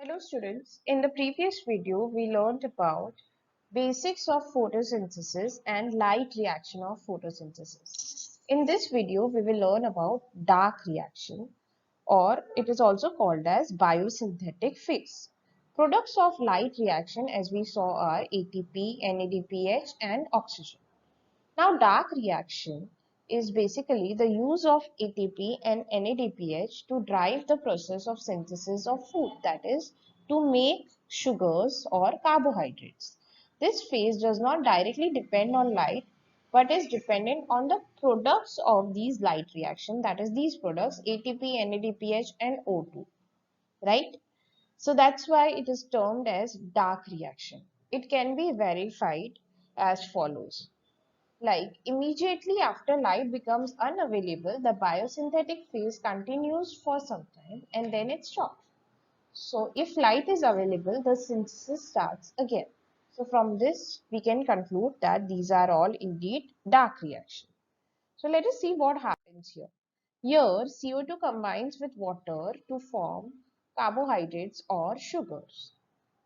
Hello students, in the previous video we learned about basics of photosynthesis and light reaction of photosynthesis. In this video we will learn about dark reaction, or it is also called as biosynthetic phase. Products of light reaction as we saw are ATP, NADPH and oxygen. Now, dark reaction is basically the use of ATP and NADPH to drive the process of synthesis of food, that is, to make sugars or carbohydrates. This phase does not directly depend on light but is dependent on the products of these light reaction, that is, these products ATP, NADPH and O2, right? So that's why it is termed as dark reaction. It can be verified as follows. Like immediately after light becomes unavailable, the biosynthetic phase continues for some time and then it stops. So if light is available, the synthesis starts again. So from this, we can conclude that these are all indeed dark reactions. So let us see what happens here. Here, CO2 combines with water to form carbohydrates or sugars,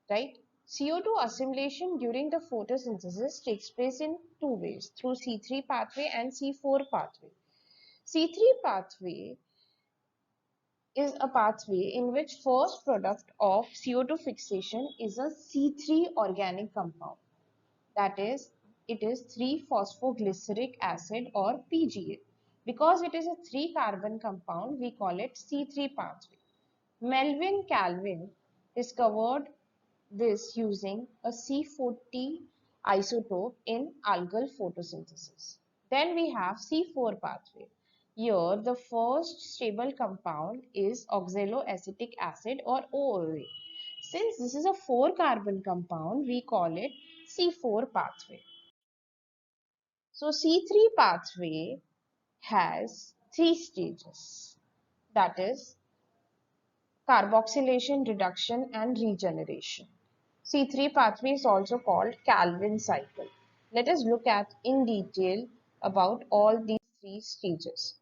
right? CO2 assimilation during the photosynthesis takes place in two ways, through C3 pathway and C4 pathway. C3 pathway is a pathway in which first product of CO2 fixation is a C3 organic compound. That is, it is 3-phosphoglyceric acid or PGA. Because it is a 3-carbon compound, we call it C3 pathway. Melvin Calvin discovered this using a C40 isotope in algal photosynthesis. Then we have C4 pathway. Here the first stable compound is oxaloacetic acid or OOA. Since this is a 4-carbon compound, we call it C4 pathway. So C3 pathway has 3 stages, that is carboxylation, reduction and regeneration. C3 pathway is also called Calvin cycle. Let us look at in detail about all these 3 stages.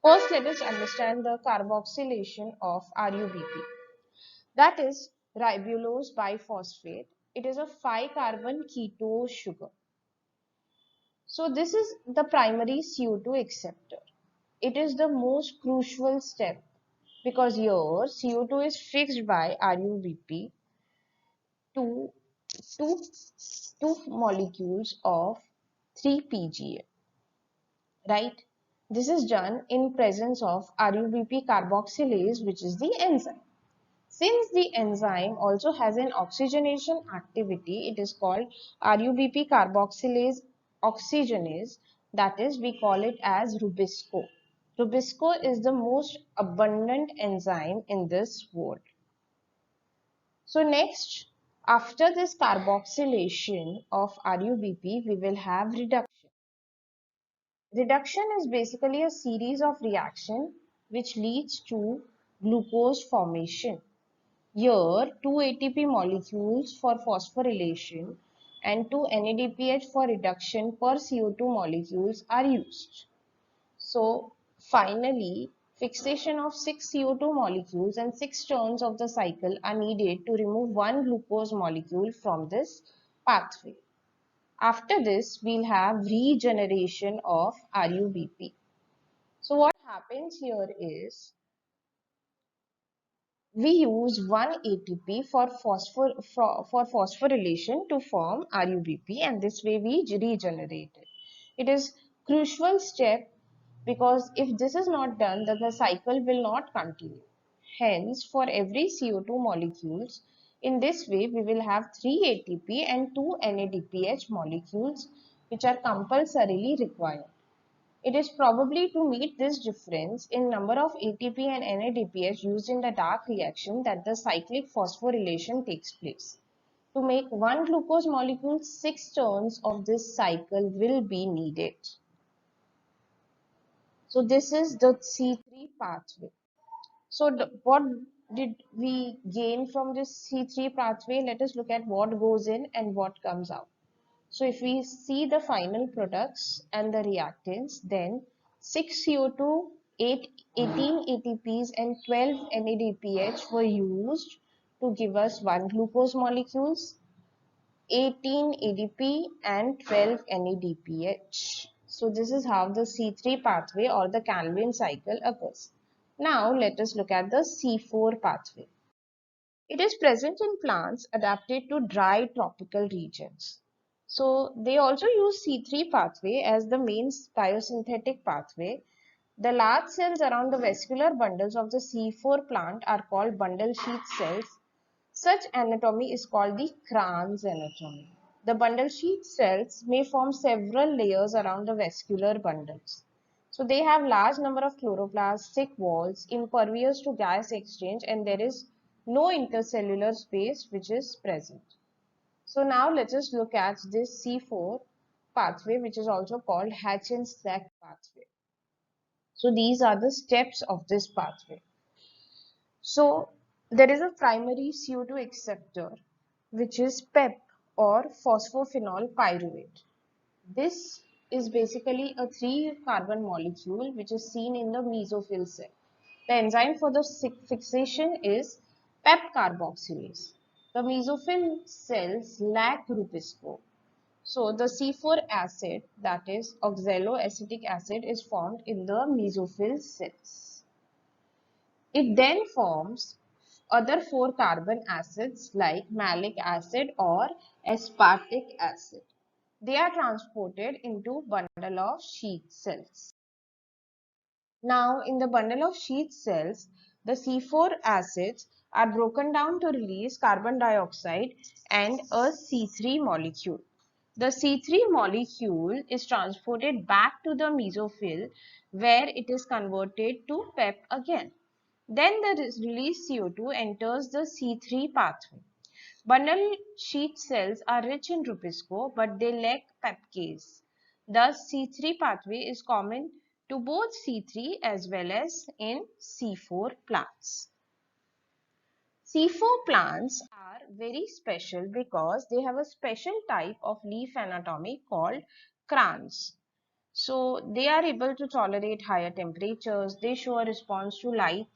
First, let us understand the carboxylation of RUBP. That is ribulose biphosphate. It is a 5-carbon keto sugar. So this is the primary CO2 acceptor. It is the most crucial step because here CO2 is fixed by RUBP to two molecules of 3-PGA, right? This is done in presence of RUBP carboxylase, which is the enzyme. Since the enzyme also has an oxygenation activity, it is called RUBP carboxylase oxygenase, that is, we call it as Rubisco. Rubisco is the most abundant enzyme in this world. So next, after this carboxylation of RUBP, we will have reduction. Reduction is basically a series of reaction which leads to glucose formation. Here, 2 ATP molecules for phosphorylation and 2 NADPH for reduction per CO2 molecules are used. So, finally, fixation of 6 CO2 molecules and 6 turns of the cycle are needed to remove 1 glucose molecule from this pathway. After this, we'll have regeneration of RUBP. So, what happens here is we use 1 ATP for phosphorylation to form RUBP, and this way we regenerate it. It is crucial step because if this is not done, then the cycle will not continue. Hence, for every CO2 molecules, in this way we will have 3 ATP and 2 NADPH molecules which are compulsorily required. It is probably to meet this difference in number of ATP and NADPH used in the dark reaction that the cyclic phosphorylation takes place. To make 1 glucose molecule, 6 turns of this cycle will be needed. So this is the C3 pathway. So what did we gain from this C3 pathway? Let us look at what goes in and what comes out. So if we see the final products and the reactants, then 6 CO2, 18 ATPs and 12 NADPH were used to give us 1 glucose molecules, 18 ADP and 12 NADPH. So this is how the C3 pathway or the Calvin cycle occurs. Now let us look at the C4 pathway. It is present in plants adapted to dry tropical regions. So they also use C3 pathway as the main biosynthetic pathway. The large cells around the vascular bundles of the C4 plant are called bundle sheath cells. Such anatomy is called the Kranz anatomy. The bundle sheath cells may form several layers around the vascular bundles. So they have large number of chloroplasts, thick walls, impervious to gas exchange, and there is no intercellular space which is present. So now let us look at this C4 pathway, which is also called Hatch and Slack pathway. So these are the steps of this pathway. So there is a primary CO2 acceptor, which is PEP or phosphophenol pyruvate. This is basically a 3-carbon molecule which is seen in the mesophyll cell. The enzyme for the fixation is PEP carboxylase. The mesophyll cells lack Rubisco. So the C4 acid, that is oxaloacetic acid, is formed in the mesophyll cells. It then forms other 4-carbon acids like malic acid or aspartic acid. They are transported into bundle of sheath cells. Now, in the bundle of sheath cells, the C4 acids are broken down to release carbon dioxide and a C3 molecule. The C3 molecule is transported back to the mesophyll where it is converted to PEP again. Then the released CO2 enters the C3 pathway. Bundle sheath cells are rich in Rubisco, but they lack pepcase. Thus, C3 pathway is common to both C3 as well as in C4 plants. C4 plants are very special because they have a special type of leaf anatomy called crans. So, they are able to tolerate higher temperatures. They show a response to light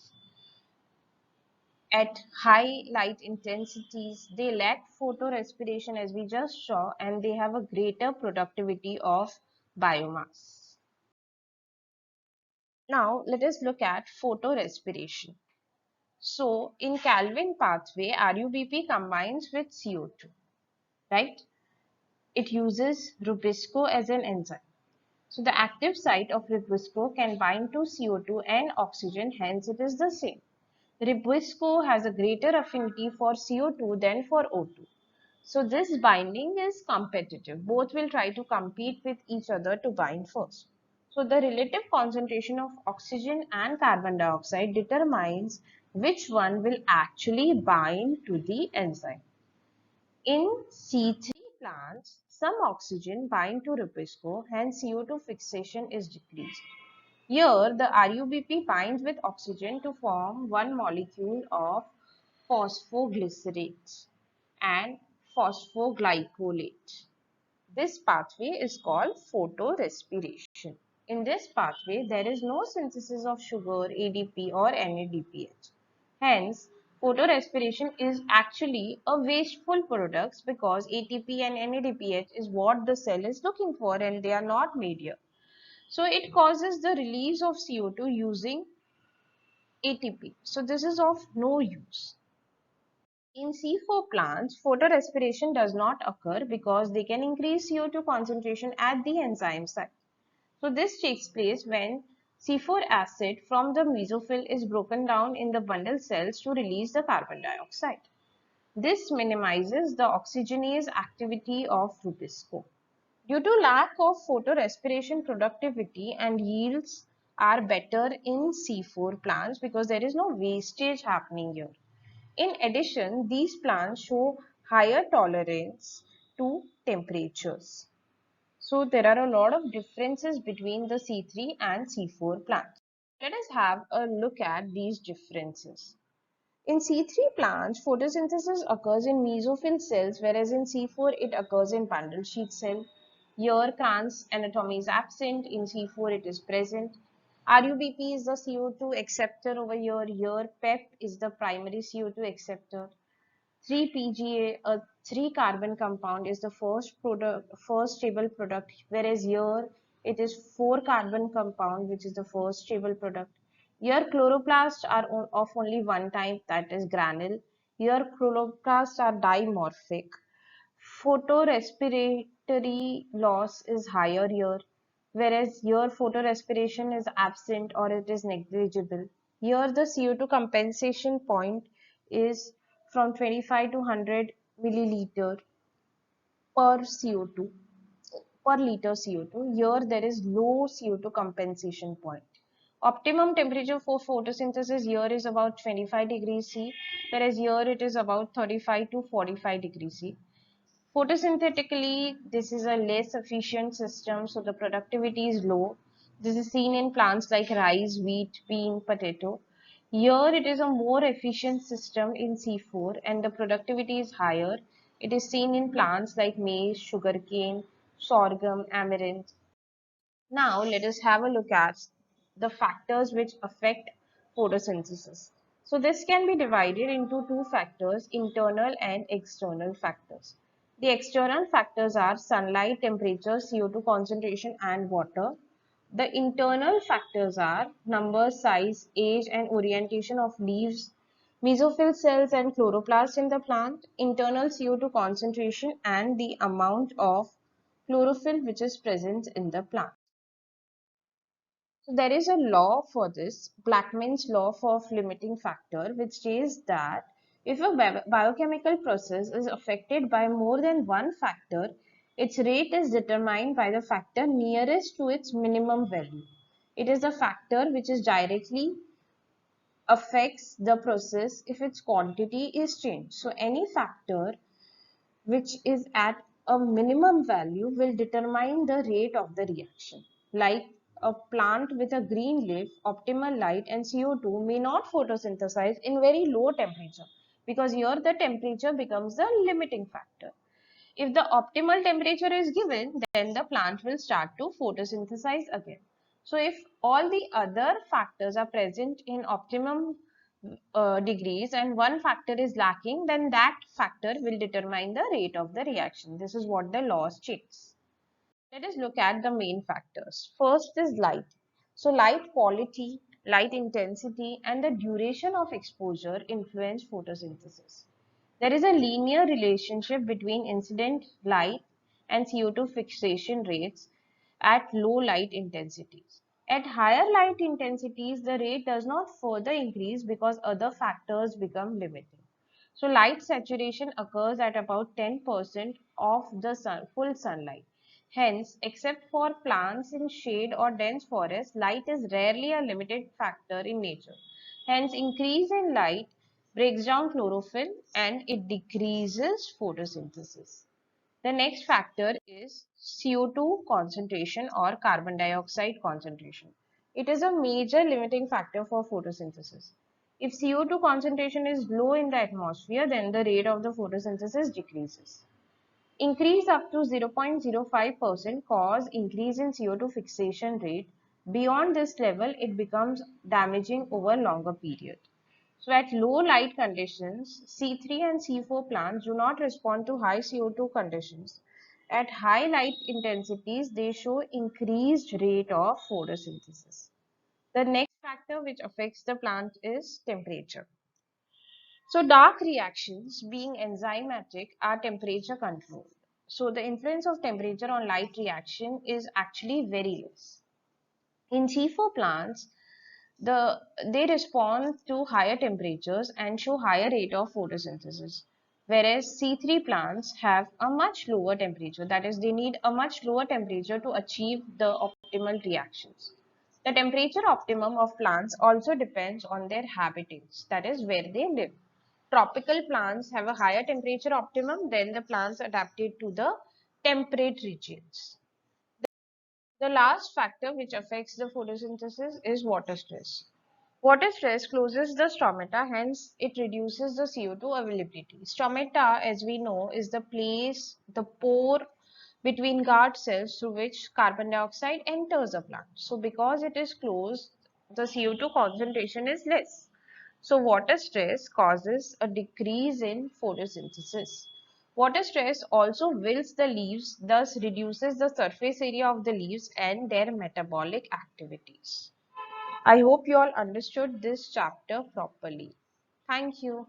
at high light intensities. They lack photorespiration as we just saw, and they have a greater productivity of biomass. Now let us look at photorespiration. So in Calvin pathway, RUBP combines with CO2, right? It uses Rubisco as an enzyme. So the active site of Rubisco can bind to CO2 and oxygen, hence it is the same. Ribisco has a greater affinity for CO2 than for O2. So this binding is competitive. Both will try to compete with each other to bind first. So the relative concentration of oxygen and carbon dioxide determines which one will actually bind to the enzyme. In C3 plants, some oxygen bind to Ribisco, hence CO2 fixation is decreased. Here, the RUBP binds with oxygen to form one molecule of phosphoglycerate and phosphoglycolate. This pathway is called photorespiration. In this pathway, there is no synthesis of sugar, ADP or NADPH. Hence, photorespiration is actually a wasteful product because ATP and NADPH is what the cell is looking for and they are not made here. So it causes the release of CO2 using ATP. So this is of no use. In C4 plants, photorespiration does not occur because they can increase CO2 concentration at the enzyme site. So this takes place when C4 acid from the mesophyll is broken down in the bundle cells to release the carbon dioxide. This minimizes the oxygenase activity of Rubisco. Due to lack of photorespiration, productivity and yields are better in C4 plants because there is no wastage happening here. In addition, these plants show higher tolerance to temperatures. So there are a lot of differences between the C3 and C4 plants. Let us have a look at these differences. In C3 plants, photosynthesis occurs in mesophyll cells, whereas in C4 it occurs in bundle sheath cell. Here, Kranz anatomy is absent. In C4 it is present. RUBP is the CO2 acceptor over here. Here, PEP is the primary CO2 acceptor. 3-PGA, a 3-carbon compound, is the first stable product, whereas here it is 4-carbon compound, which is the first stable product. Here chloroplasts are of only one type, that is granule. Here chloroplasts are dimorphic. Photorespiratory loss is higher here, whereas here photorespiration is absent or it is negligible. Here the CO2 compensation point is from 25 to 100 milliliter per CO2 per liter CO2. Here there is low CO2 compensation point. Optimum temperature for photosynthesis here is about 25 degrees C, whereas here it is about 35 to 45 degrees C. Photosynthetically, this is a less efficient system, so the productivity is low. This is seen in plants like rice, wheat, bean, potato. Here it is a more efficient system in C4 and the productivity is higher. It is seen in plants like maize, sugarcane, sorghum, amaranth. Now let us have a look at the factors which affect photosynthesis. So this can be divided into two factors, internal and external factors. The external factors are sunlight, temperature, CO2 concentration and water. The internal factors are number, size, age and orientation of leaves, mesophyll cells and chloroplast in the plant, internal CO2 concentration and the amount of chlorophyll which is present in the plant. So there is a law for this, Blackman's law for limiting factor, which says that if a biochemical process is affected by more than one factor, its rate is determined by the factor nearest to its minimum value. It is the factor which is directly affects the process if its quantity is changed. So any factor which is at a minimum value will determine the rate of the reaction. Like a plant with a green leaf, optimal light and CO2 may not photosynthesize in very low temperature because here the temperature becomes the limiting factor. If the optimal temperature is given, then the plant will start to photosynthesize again. So if all the other factors are present in optimum degrees and one factor is lacking, then that factor will determine the rate of the reaction. This is what the law states. Let us look at the main factors. First is light. So light quality, light intensity and the duration of exposure influence photosynthesis. There is a linear relationship between incident light and CO2 fixation rates at low light intensities. At higher light intensities, the rate does not further increase because other factors become limiting. So light saturation occurs at about 10% of the full sunlight. Hence, except for plants in shade or dense forest, light is rarely a limited factor in nature. Hence, increase in light breaks down chlorophyll and it decreases photosynthesis. The next factor is CO2 concentration or carbon dioxide concentration. It is a major limiting factor for photosynthesis. If CO2 concentration is low in the atmosphere, then the rate of the photosynthesis decreases. Increase up to 0.05% cause increase in CO2 fixation rate. Beyond this level, it becomes damaging over longer period. So at low light conditions, C3 and C4 plants do not respond to high CO2 conditions. At high light intensities, they show increased rate of photosynthesis. The next factor which affects the plant is temperature. So dark reactions, being enzymatic, are temperature controlled. So the influence of temperature on light reaction is actually very less. In C4 plants, they respond to higher temperatures and show higher rate of photosynthesis. Whereas C3 plants have a much lower temperature, that is, they need a much lower temperature to achieve the optimal reactions. The temperature optimum of plants also depends on their habitats, that is, where they live. Tropical plants have a higher temperature optimum than the plants adapted to the temperate regions. The last factor which affects the photosynthesis is water stress. Water stress closes the stomata, hence it reduces the CO2 availability. Stomata, as we know, is the place, the pore between guard cells through which carbon dioxide enters a plant. So because it is closed, the CO2 concentration is less. So water stress causes a decrease in photosynthesis. Water stress also wilts the leaves, thus reduces the surface area of the leaves and their metabolic activities. I hope you all understood this chapter properly. Thank you.